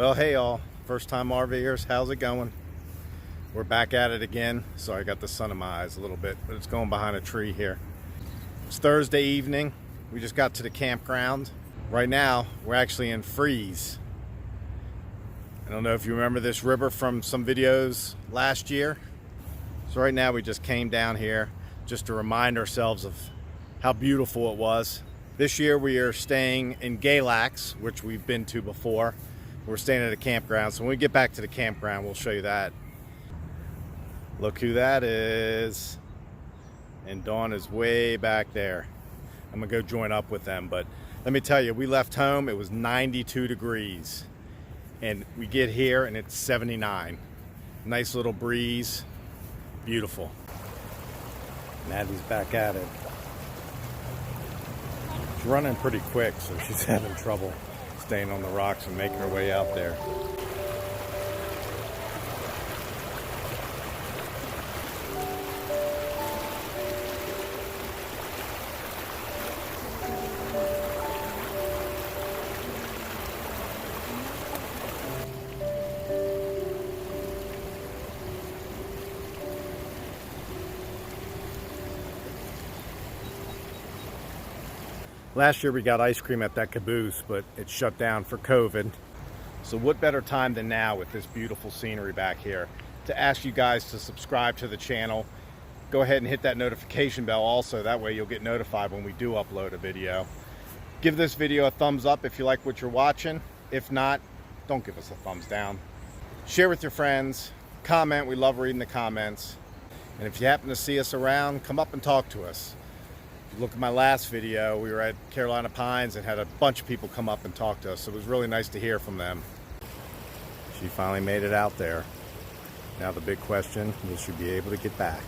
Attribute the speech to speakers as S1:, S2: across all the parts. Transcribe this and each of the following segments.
S1: Well, hey all, first time RVers, how's it going? We're back at it again. Sorry, I got the sun in my eyes a little bit, but it's going behind a tree here. It's Thursday evening. We just got to the campground. Right now, we're actually in Freeze. I don't know if you remember this river from some videos last year. So right now we just came down here just to remind ourselves of how beautiful it was. This year we are staying in Galax, which we've been to before. We're staying at a campground, so when we get back to the campground, we'll show you that. Look who that is. And Dawn is way back there. I'm gonna go join up with them, but let me tell you, we left home, it was 92 degrees. And we get here and it's 79. Nice little breeze, beautiful. Maddie's back at it. She's running pretty quick, so she's having trouble staying on the rocks and making her way out there. Last year we got ice cream at that caboose, but it shut down for COVID. So what better time than now with this beautiful scenery back here to ask you guys to subscribe to the channel. Go ahead and hit that notification bell also, that way you'll get notified when we do upload a video. Give this video a thumbs up if you like what you're watching. If not, don't give us a thumbs down. Share with your friends, comment, we love reading the comments. And if you happen to see us around, come up and talk to us. Look at my last video, we were at Carolina Pines and had a bunch of people come up and talk to us, so it was really nice to hear from them. She finally made it out there. Now the big question, will she be able to get back?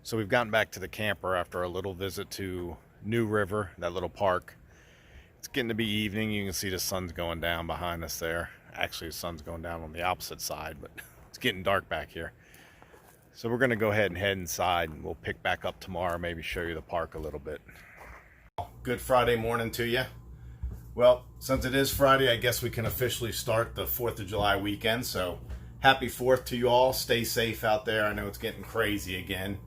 S1: So we've gotten back to the camper after a little visit to New River, that little park. It's getting to be evening, you can see the sun's going down behind us there. Actually the sun's going down on the opposite side, but it's getting dark back here. So we're going to go ahead and head inside and we'll pick back up tomorrow, maybe show you the park a little bit. Good Friday morning to you. Well, since it is Friday, I guess we can officially start the 4th of July weekend. So happy 4th to you all. Stay safe out there. I know it's getting crazy again.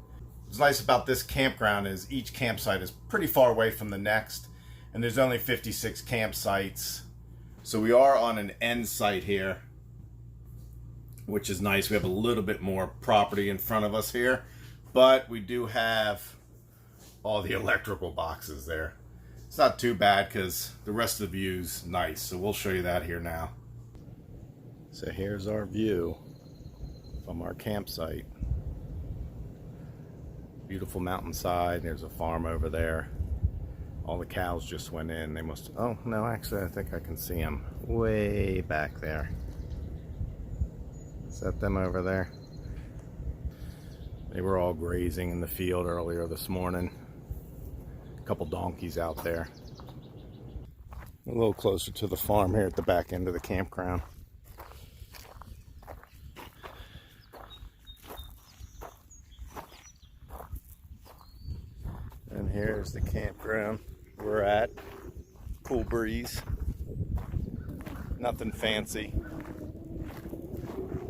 S1: What's nice about this campground is each campsite is pretty far away from the next. And there's only 56 campsites. So we are on an end site here, which is nice. We have a little bit more property in front of us here, but we do have all the electrical boxes there. It's not too bad because the rest of the view's nice, so we'll show you that here now. So here's our view from our campsite. Beautiful mountainside. There's a farm over there. All the cows just went in. They must, oh no, actually I think I can see them way back there. Is that them over there? They were all grazing in the field earlier this morning. A couple donkeys out there. A little closer to the farm here at the back end of the campground. And here's the campground we're at. Cool breeze. Nothing fancy.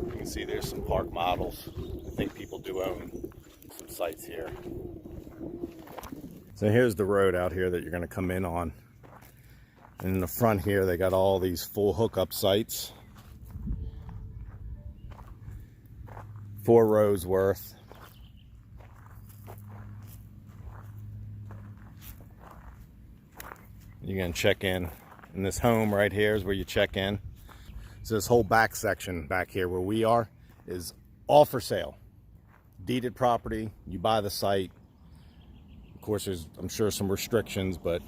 S1: You can see there's some park models. I think people do own some sites here. So here's the road out here that you're going to come in on. And in the front here they got all these full hookup sites. 4 rows worth. You're going to check in. And this home right here is where you check in. So this whole back section back here where we are is all for sale. Deeded property, you buy the site. Of course, there's, I'm sure, some restrictions, but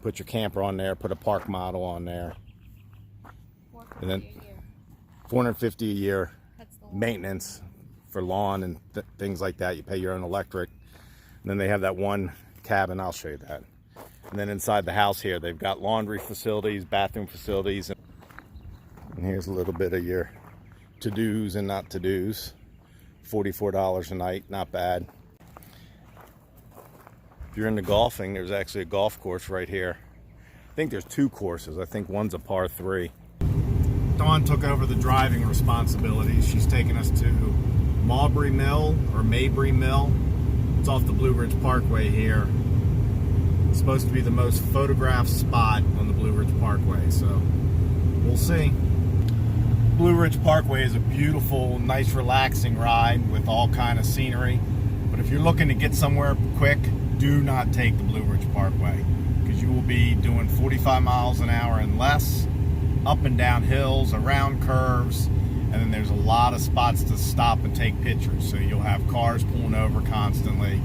S1: put your camper on there, put a park model on there. And then $450 a year maintenance for lawn and things like that. You pay your own electric. And then they have that one cabin, I'll show you that. And then inside the house here, they've got laundry facilities, bathroom facilities. And here's a little bit of your to-dos and not to-dos. $44 a night, not bad. If you're into golfing, there's actually a golf course right here I think there's 2 courses. I think one's a par 3. Dawn took over the driving responsibilities. She's taking us to Mulberry Mill or Mayberry Mill. It's off the Blue Ridge Parkway here. It's supposed to be the most photographed spot on the Blue Ridge Parkway, so we'll see. Blue Ridge Parkway is a beautiful, nice, relaxing ride with all kind of scenery. But if you're looking to get somewhere quick, do not take the Blue Ridge Parkway, because you will be doing 45 miles an hour and less, up and down hills, around curves, and then there's a lot of spots to stop and take pictures, so you'll have cars pulling over constantly.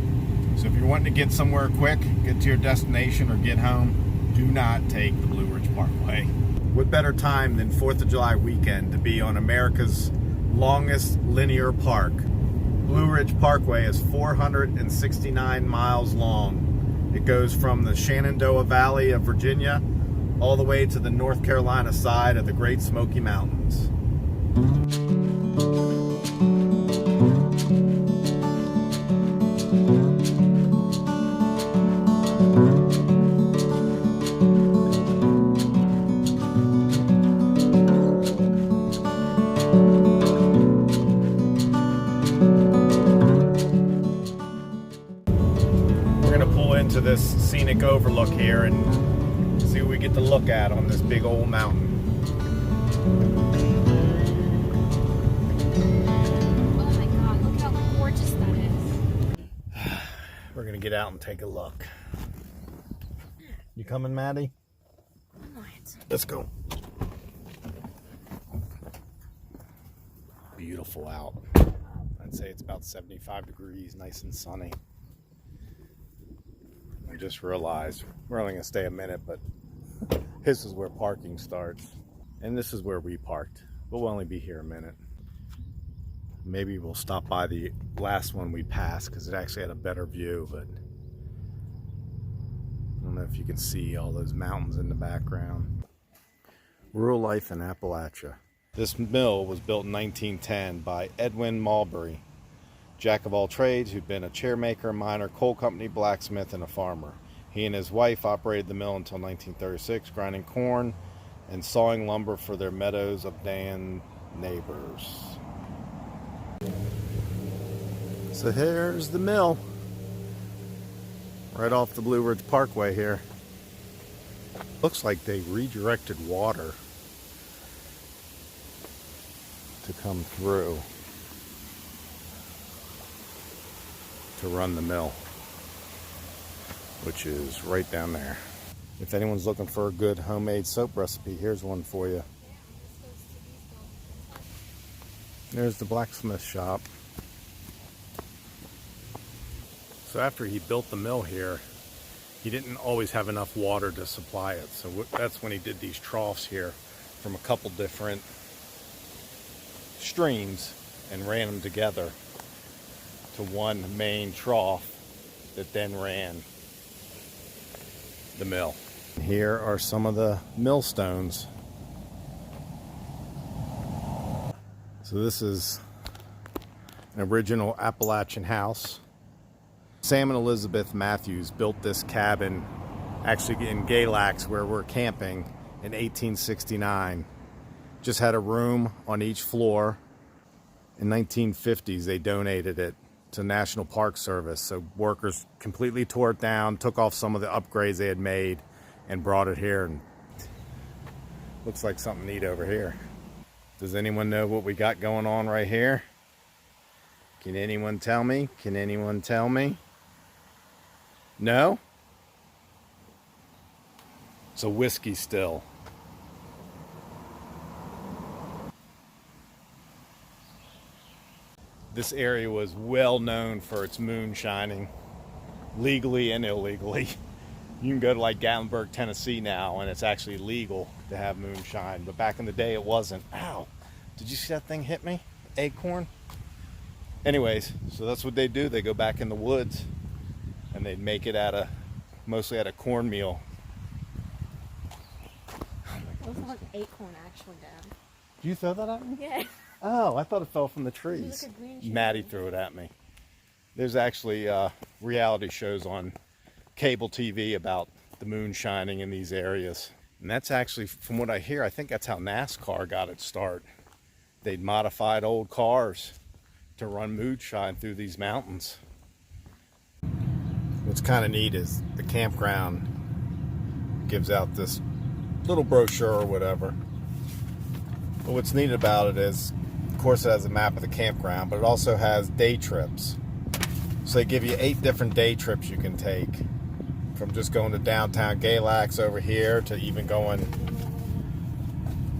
S1: So if you're wanting to get somewhere quick, get to your destination or get home, do not take the Blue Ridge Parkway. What better time than 4th of July weekend to be on America's longest linear park? Blue Ridge Parkway is 469 miles long. It goes from the Shenandoah Valley of Virginia all the way to the North Carolina side of the Great Smoky Mountains. We're gonna pull into this scenic overlook here and see what we get to look at on this big old mountain.
S2: Oh my God, look how gorgeous that is.
S1: We're gonna get out and take a look. You coming, Maddie?
S2: What?
S1: Let's go. Beautiful out. I'd say it's about 75 degrees, nice and sunny. I just realized we're only gonna stay a minute, but this is where parking starts. And this is where we parked. We'll only be here a minute. Maybe we'll stop by the last one we passed because it actually had a better view, but I don't know if you can see all those mountains in the background. Rural life in Appalachia. This mill was built in 1910 by Edwin Mulberry, jack of all trades who'd been a chairmaker, miner, coal company, blacksmith, and a farmer. He and his wife operated the mill until 1936, grinding corn and sawing lumber for their meadows of Dan neighbors. So here's the mill, right off the Blue Ridge Parkway here. Looks like they redirected water to come through to run the mill, which is right down there. If anyone's looking for a good homemade soap recipe, here's one for you. There's the blacksmith shop. So after he built the mill here, he didn't always have enough water to supply it. So that's when he did these troughs here from a couple different streams and ran them together to one main trough that then ran the mill. Here are some of the millstones. So this is an original Appalachian house. Sam and Elizabeth Matthews built this cabin actually in Galax where we're camping in 1869. Just had a room on each floor. In 1950s they donated it to National Park Service. So workers completely tore it down, took off some of the upgrades they had made and brought it here, and looks like something neat over here. Does anyone know what we got going on right here? Can anyone tell me? Can anyone tell me? No? It's a whiskey still. This area was well known for its moonshining, legally and illegally. You can go to like Gatlinburg, Tennessee now, and it's actually legal to have moonshine. But back in the day, it wasn't. Ow! Did you see that thing hit me? Acorn? Anyways, so that's what they do. They go back in the woods, and they'd make it mostly out of cornmeal.
S2: It looks like acorn actually, Dad.
S1: Did you throw that at me?
S2: Yeah.
S1: Oh, I thought it fell from the trees.
S2: Look at green shade.
S1: Maddie threw it at me. There's actually reality shows on cable TV about the moon shining in these areas. And that's actually, from what I hear, I think that's how NASCAR got its start. They'd modified old cars to run moonshine through these mountains. What's kind of neat is the campground gives out this little brochure or whatever. But what's neat about it is, of course, it has a map of the campground, but it also has day trips. So they give you 8 different day trips you can take, from just going to downtown Galax over here to even going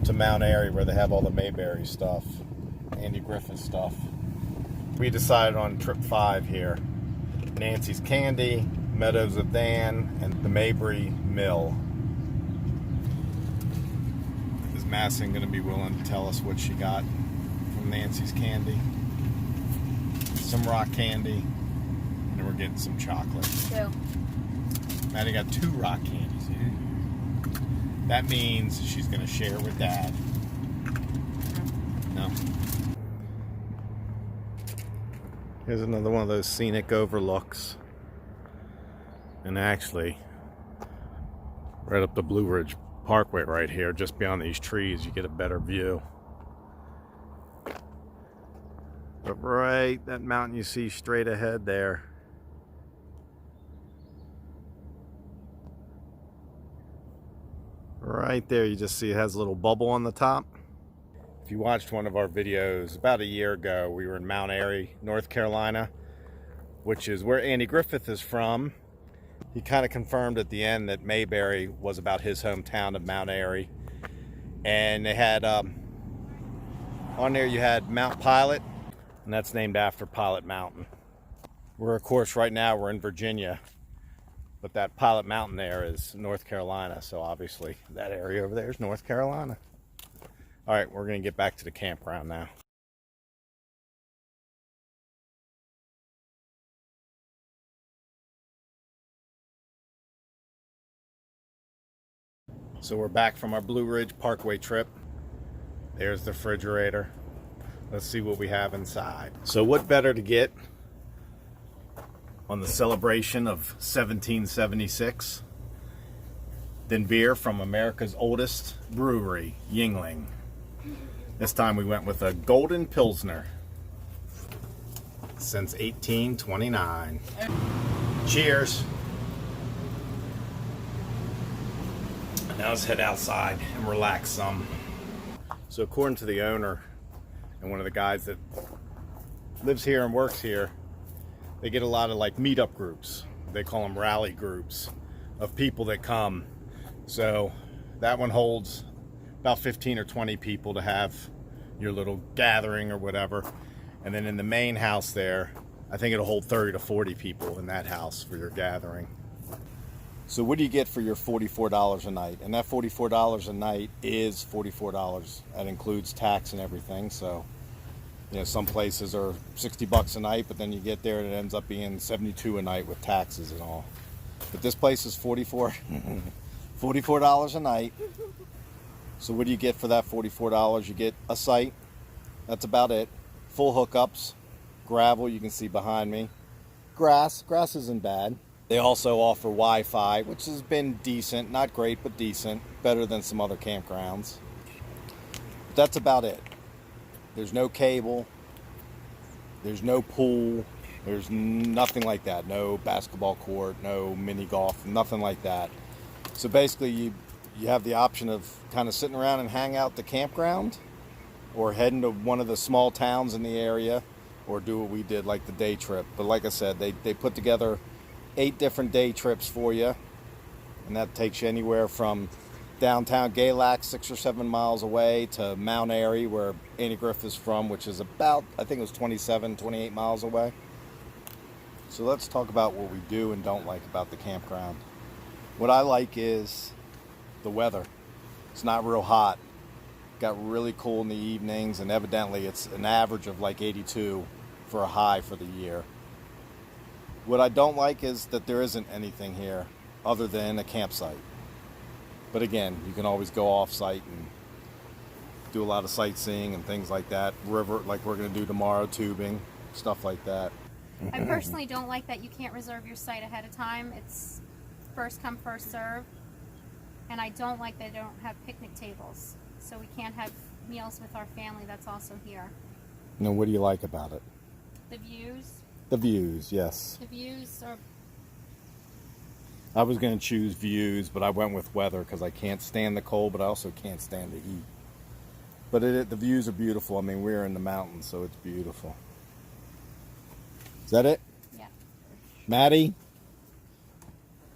S1: to Mount Airy where they have all the Mayberry stuff, Andy Griffith stuff. We decided on trip 5 here. Nancy's Candy, Meadows of Dan, and the Mulberry Mill. Is Masson going to be willing to tell us what she got from Nancy's Candy? Some rock candy, and then we're getting some chocolate.
S2: 2.
S1: Maddie got 2 rock candies. That means she's going to share with Dad. No. Here's another one of those scenic overlooks. And actually, right up the Blue Ridge Parkway right here, just beyond these trees, you get a better view. But right, that mountain you see straight ahead there. Right there, you just see it has a little bubble on the top. If you watched one of our videos about a year ago, we were in Mount Airy, North Carolina, which is where Andy Griffith is from. He kind of confirmed at the end that Mayberry was about his hometown of Mount Airy. And they had, on there you had Mount Pilot, and that's named after Pilot Mountain. We're, of course, right now we're in Virginia, but that Pilot Mountain there is North Carolina, so obviously that area over there is North Carolina. All right, we're going to get back to the campground now. So we're back from our Blue Ridge Parkway trip. There's the refrigerator. Let's see what we have inside. So what better to get on the celebration of 1776 than beer from America's oldest brewery, Yuengling. This time we went with a Golden Pilsner since 1829. Cheers. And now let's head outside and relax some. So according to the owner and one of the guys that lives here and works here, they get a lot of like meetup groups. They call them rally groups of people that come. So that one holds about 15 or 20 people to have your little gathering or whatever. And then in the main house there, I think it'll hold 30 to 40 people in that house for your gathering. So what do you get for your $44 a night? And that $44 a night is $44. That includes tax and everything. So, you know, some places are $60 a night, but then you get there and it ends up being $72 a night with taxes and all. But this place is $44 a night. So what do you get for that $44? You get a site. That's about it. Full hookups. Gravel, you can see behind me. Grass isn't bad. They also offer Wi-Fi, which has been decent. Not great, but decent. Better than some other campgrounds. But that's about it. There's no cable. There's no pool. There's nothing like that. No basketball court, no mini golf, nothing like that. So basically you have the option of kind of sitting around and hang out at the campground, or heading to one of the small towns in the area, or do what we did, like the day trip. But like I said, they put together 8 different day trips for you, and that takes you anywhere from downtown Galax, 6 or 7 miles away, to Mount Airy, where Andy Griffith is from, which is about, I think it was 27, 28 miles away. So let's talk about what we do and don't like about the campground. What I like is the weather. It's not real hot. Got really cool in the evenings, and evidently it's an average of like 82 for a high for the year. What I don't like is that there isn't anything here other than a campsite. But again, you can always go off-site and do a lot of sightseeing and things like that. River, like we're going to do tomorrow, tubing, stuff like that.
S2: I personally don't like that you can't reserve your site ahead of time. first come, first serve. And I don't like they don't have picnic tables. So we can't have meals with our family that's also here.
S1: Now, what do you like about it?
S2: The views.
S1: The views, yes.
S2: The views are...
S1: I was going to choose views, but I went with weather because I can't stand the cold, but I also can't stand the heat. But the views are beautiful. I mean, we're in the mountains, so it's beautiful. Is that it?
S2: Yeah.
S1: Maddie,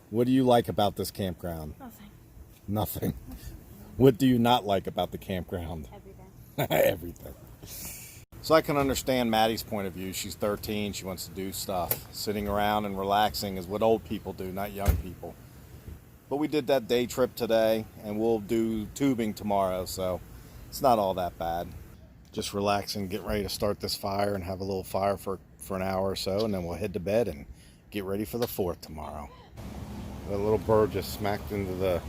S1: what do you like about this campground?
S2: Nothing.
S1: Nothing. What do you not like about the campground?
S2: Everything.
S1: Everything. So I can understand Maddie's point of view. She's 13. She wants to do stuff. Sitting around and relaxing is what old people do, not young people. But we did that day trip today, and we'll do tubing tomorrow, so it's not all that bad. Just relaxing, get ready to start this fire and have a little fire for an hour or so, and then we'll head to bed and get ready for the 4th tomorrow. The little bird just smacked into the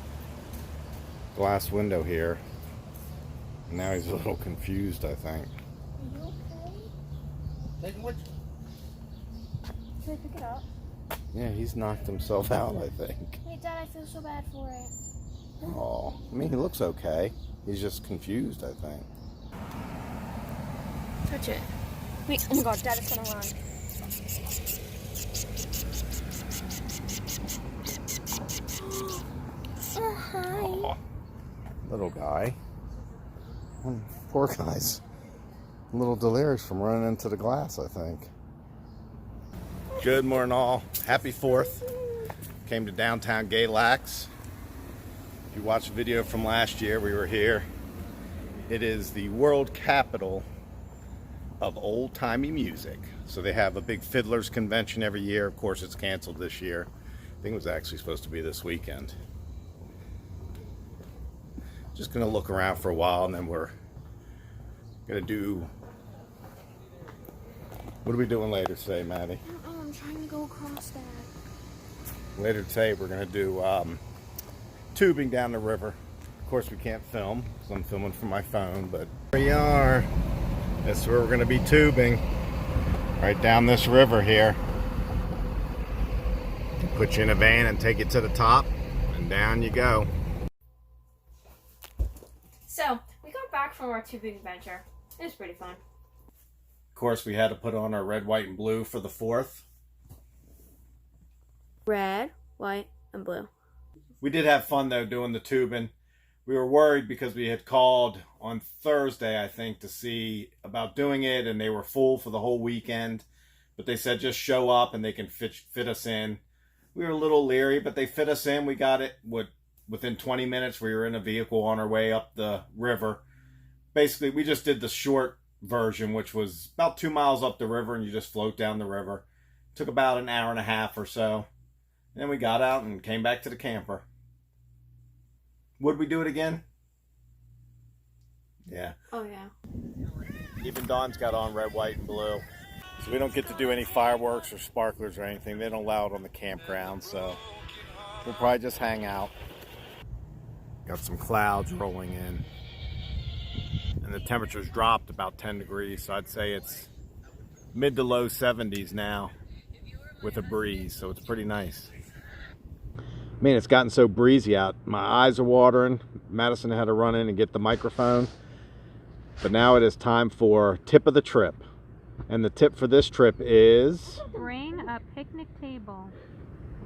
S1: glass window here. And now he's a little confused, I think.
S2: Are you okay? Can I pick it up?
S1: Yeah, he's knocked himself out, I think.
S2: Hey, Dad, I feel so bad for it.
S1: Oh, I mean, he looks okay. He's just confused, I think.
S2: Touch it. Wait, oh my god, Dad is gonna run. Oh, hi.
S1: Oh, little guy. Poor guy's a little delirious from running into the glass, I think. Good morning, all. Happy 4th. Came to downtown Galax. If you watched the video from last year, we were here. It is the world capital of old-timey music. So they have a big fiddlers convention every year. Of course, it's canceled this year. I think it was actually supposed to be this weekend. Just gonna look around for a while, and then we're gonna do... What are we doing later today, Maddie?
S2: I don't know, I'm trying to go across that.
S1: Later today, we're gonna do tubing down the river. Of course, we can't film because I'm filming from my phone, but here we are. That's where we're gonna be tubing, right down this river here. Put you in a van and take it to the top, and down you go.
S2: So, we got back from our tubing adventure. It was pretty fun.
S1: Of course, we had to put on our red, white, and blue for the 4th.
S2: Red, white, and blue.
S1: We did have fun, though, doing the tubing. We were worried because we had called on Thursday, I think, to see about doing it, and they were full for the whole weekend. But they said just show up and they can fit us in. We were a little leery, but they fit us in. We got it within 20 minutes. We were in a vehicle on our way up the river. Basically, we just did the short version, which was about 2 miles up the river, and you just float down the river. Took about an hour and a half or so. Then we got out and came back to the camper. Would we do it again? Yeah.
S2: Oh, yeah.
S1: Even Dawn's got on red, white, and blue. So we don't get to do any fireworks or sparklers or anything. They don't allow it on the campground, so we'll probably just hang out. Got some clouds rolling in. And the temperature's dropped about 10 degrees, so I'd say it's mid to low 70s now with a breeze, so it's pretty nice. Man, it's gotten so breezy out. My eyes are watering. Madison had to run in and get the microphone. But now it is time for tip of the trip. And the tip for this trip is...
S2: Bring a picnic table.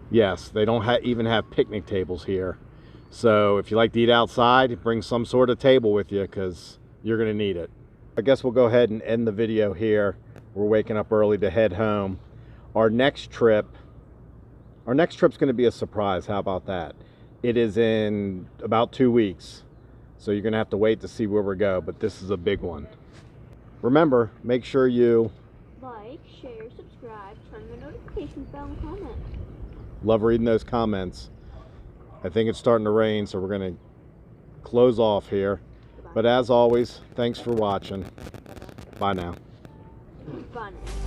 S1: Yes, they don't even have picnic tables here. So if you like to eat outside, bring some sort of table with you because you're going to need it. I guess we'll go ahead and end the video here. We're waking up early to head home. Our next trip's going to be a surprise. How about that? It is in about 2 weeks. So you're going to have to wait to see where we go, but this is a big one. Remember, make sure you
S2: Like, share, subscribe, turn the notifications bell, and comment.
S1: love reading those comments. I think it's starting to rain, so we're going to close off here. But as always, thanks for watching. Bye now.
S2: Bye now.